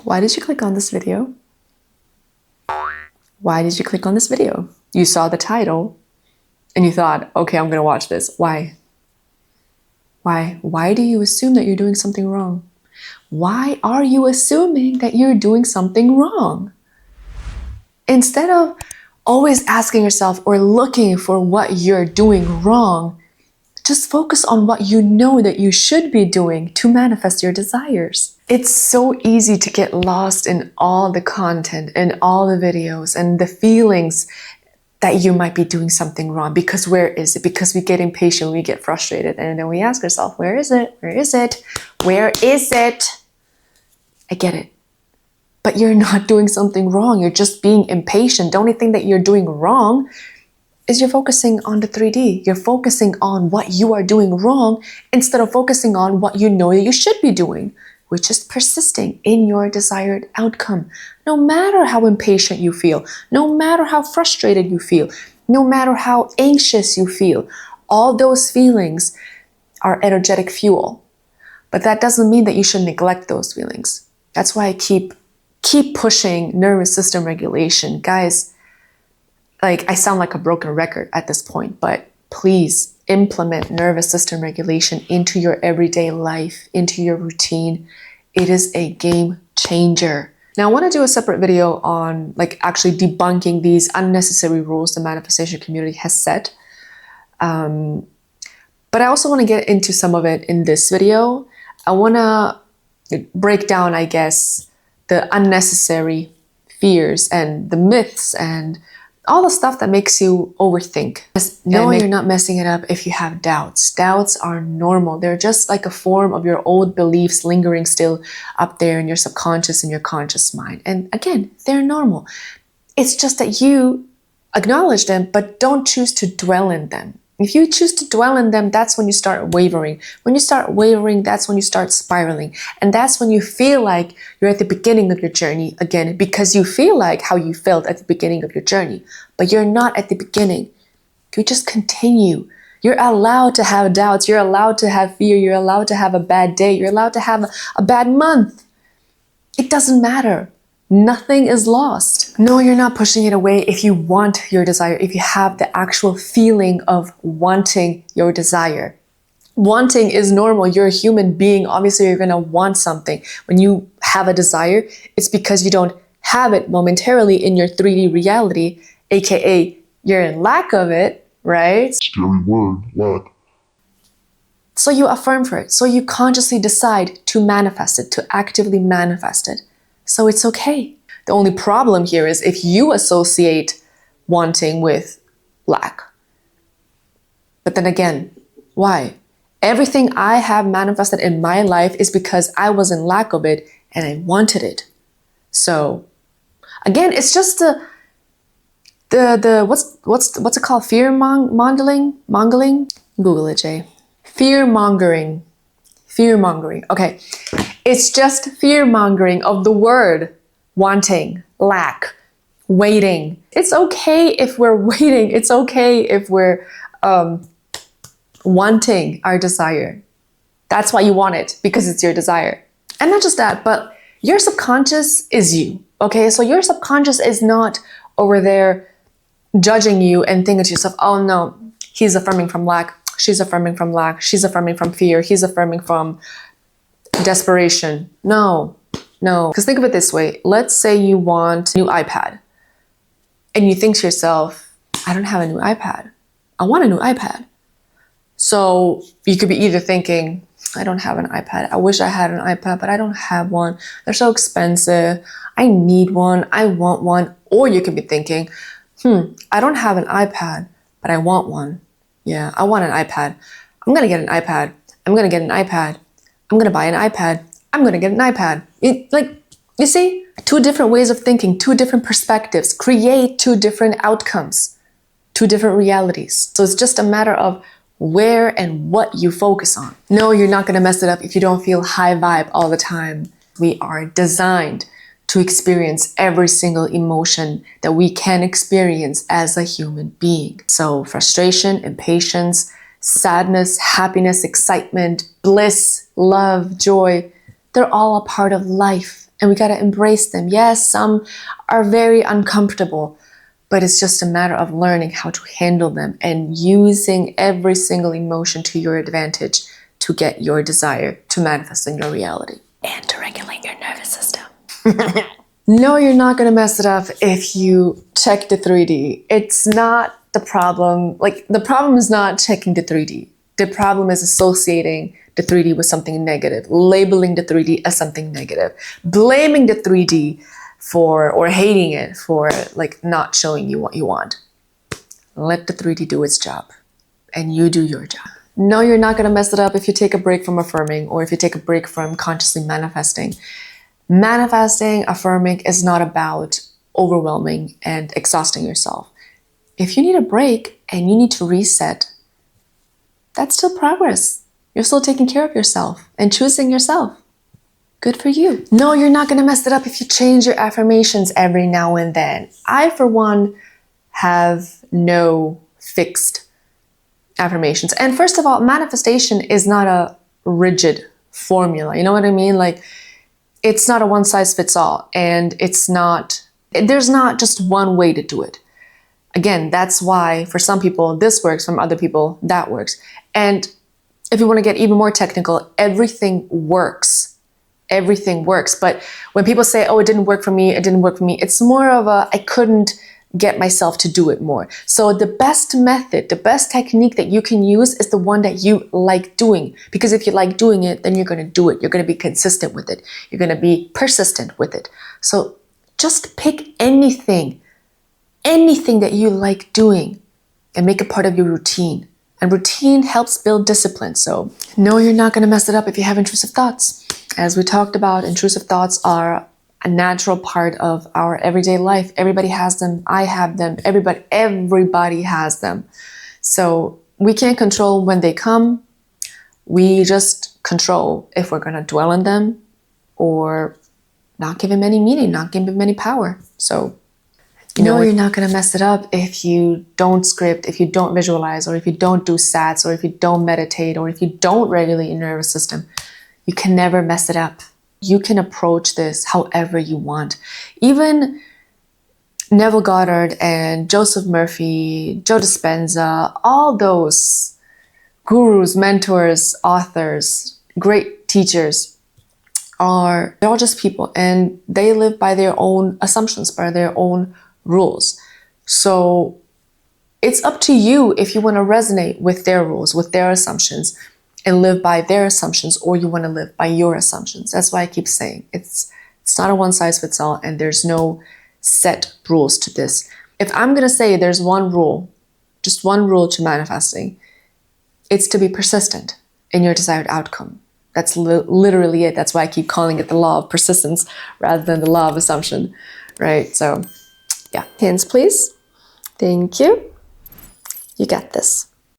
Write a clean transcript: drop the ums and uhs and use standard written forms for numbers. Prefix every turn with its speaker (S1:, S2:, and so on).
S1: Why did you click on this video? Why did you click on this video? You saw the title and you thought, okay, I'm gonna watch this. Why? Why do you assume that you're doing something wrong? Why are you assuming that you're doing something wrong? Instead of always asking yourself or looking for what you're doing wrong, just focus on what you know that you should be doing to manifest your desires. It's so easy to get lost in all the content and all the videos and the feelings that you might be doing something wrong. Because where is it? Because we get impatient, we get frustrated, and then we ask ourselves, where is it? Where is it? Where is it? I get it. But you're not doing something wrong. You're just being impatient. The only thing that you're doing wrong is you're focusing on the 3D. You're focusing on what you are doing wrong instead of focusing on what you know that you should be doing, which is persisting in your desired outcome. No matter how impatient you feel, no matter how frustrated you feel, no matter how anxious you feel, all those feelings are energetic fuel. But that doesn't mean that you should neglect those feelings. That's why I keep pushing nervous system regulation. Guys, like, I sound like a broken record at this point, but please implement nervous system regulation into your everyday life, into your routine. It is a game changer. Now, I want to do a separate video on actually debunking these unnecessary rules the manifestation community has set. But I also want to get into some of it in this video. I want to break down, I guess, the unnecessary fears and the myths and all the stuff that makes you overthink. No, you're not messing it up if you have doubts. Doubts are normal. They're just like a form of your old beliefs lingering still up there in your subconscious and your conscious mind. And again, they're normal. It's just that you acknowledge them, but don't choose to dwell in them. If you choose to dwell in them, that's when you start wavering. When you start wavering, that's when you start spiraling. And that's when you feel like you're at the beginning of your journey again, because you feel like how you felt at the beginning of your journey. But you're not at the beginning. You just continue. You're allowed to have doubts. You're allowed to have fear. You're allowed to have a bad day. You're allowed to have a bad month. It doesn't matter. Nothing is lost. No, you're not pushing it away if you want your desire, if you have the actual feeling of wanting your desire. Wanting is normal. You're a human being. Obviously, you're going to want something. When you have a desire, it's because you don't have it momentarily in your 3D reality, aka you're in lack of it, right?
S2: Scary word, lack.
S1: So you affirm for it. So you consciously decide to manifest it, to actively manifest it. So it's okay. The only problem here is if you associate wanting with lack. But then again, why? Everything I have manifested in my life is because I was in lack of it and I wanted it. So again, it's just the what's it called? Fear mongering? Google it, Jay. Fear mongering. Okay. It's just fear-mongering of the word wanting, lack, waiting. It's okay if we're waiting. It's okay if we're wanting our desire. That's why you want it, because it's your desire. And not just that, but your subconscious is you, okay? So your subconscious is not over there judging you and thinking to yourself, oh no, he's affirming from lack, she's affirming from lack, she's affirming from fear, he's affirming from desperation. No. Because think of it this way. Let's say you want a new iPad and you think to yourself, I don't have a new iPad. I want a new iPad. So you could be either thinking, I don't have an iPad. I wish I had an iPad, but I don't have one. They're so expensive. I need one. I want one. Or you could be thinking, I don't have an iPad, but I want one. Yeah, I want an iPad. I'm going to get an iPad. I'm going to get an iPad. I'm going to buy an iPad. I'm going to get an iPad. You see, two different ways of thinking, two different perspectives create two different outcomes, two different realities. So it's just a matter of where and what you focus on. No, you're not going to mess it up if you don't feel high vibe all the time. We are designed to experience every single emotion that we can experience as a human being. So frustration, impatience, sadness, happiness, excitement, bliss, love, joy, they're all a part of life and we got to embrace them. Yes, some are very uncomfortable, but it's just a matter of learning how to handle them and using every single emotion to your advantage to get your desire to manifest in your reality. And to regulate your nervous system. No, you're not going to mess it up if you check the 3D. It's not the problem. Like, the problem is not checking the 3D. The problem is associating the 3D with something negative, labeling the 3D as something negative, blaming the 3D for, or hating it for, like, not showing you what you want. Let the 3D do its job, and you do your job. No, you're not going to mess it up if you take a break from affirming, or if you take a break from consciously manifesting. Manifesting, affirming is not about overwhelming and exhausting yourself. If you need a break and you need to reset, that's still progress. You're still taking care of yourself and choosing yourself. Good for you. No, you're not going to mess it up if you change your affirmations every now and then. I, for one, have no fixed affirmations. And first of all, manifestation is not a rigid formula. You know what I mean? Like, it's not a one size fits all, and there's not just one way to do it. Again, that's why for some people this works, from other people that works. And if you want to get even more technical, everything works. Everything works. But when people say, oh, it didn't work for me, it's more of a, I couldn't get myself to do it more. So the best method, the best technique that you can use is the one that you like doing. Because if you like doing it, then you're going to do it. You're going to be consistent with it. You're going to be persistent with it. So just pick anything that you like doing and make it part of your routine. And routine helps build discipline. So no, you're not going to mess it up if you have intrusive thoughts. As we talked about, intrusive thoughts are a natural part of our everyday life. Everybody has them. I have them. Everybody has them. So we can't control when they come. We just control if we're going to dwell on them or not give them any meaning, not give them any power. So no, you're not going to mess it up if you don't script, if you don't visualize, or if you don't do sats, or if you don't meditate, or if you don't regulate your nervous system. You can never mess it up. You can approach this however you want. Even Neville Goddard and Joseph Murphy, Joe Dispenza, all those gurus, mentors, authors, great teachers, they're all just people, and they live by their own assumptions, by their own rules. So it's up to you if you want to resonate with their rules, with their assumptions, and live by their assumptions, or you want to live by your assumptions. That's why I keep saying it's not a one size fits all, and there's no set rules to this. If I'm going to say there's one rule, just one rule to manifesting, it's to be persistent in your desired outcome. That's literally it. That's why I keep calling it the law of persistence rather than the law of assumption, right? So yeah, hands please. Thank you. You got this.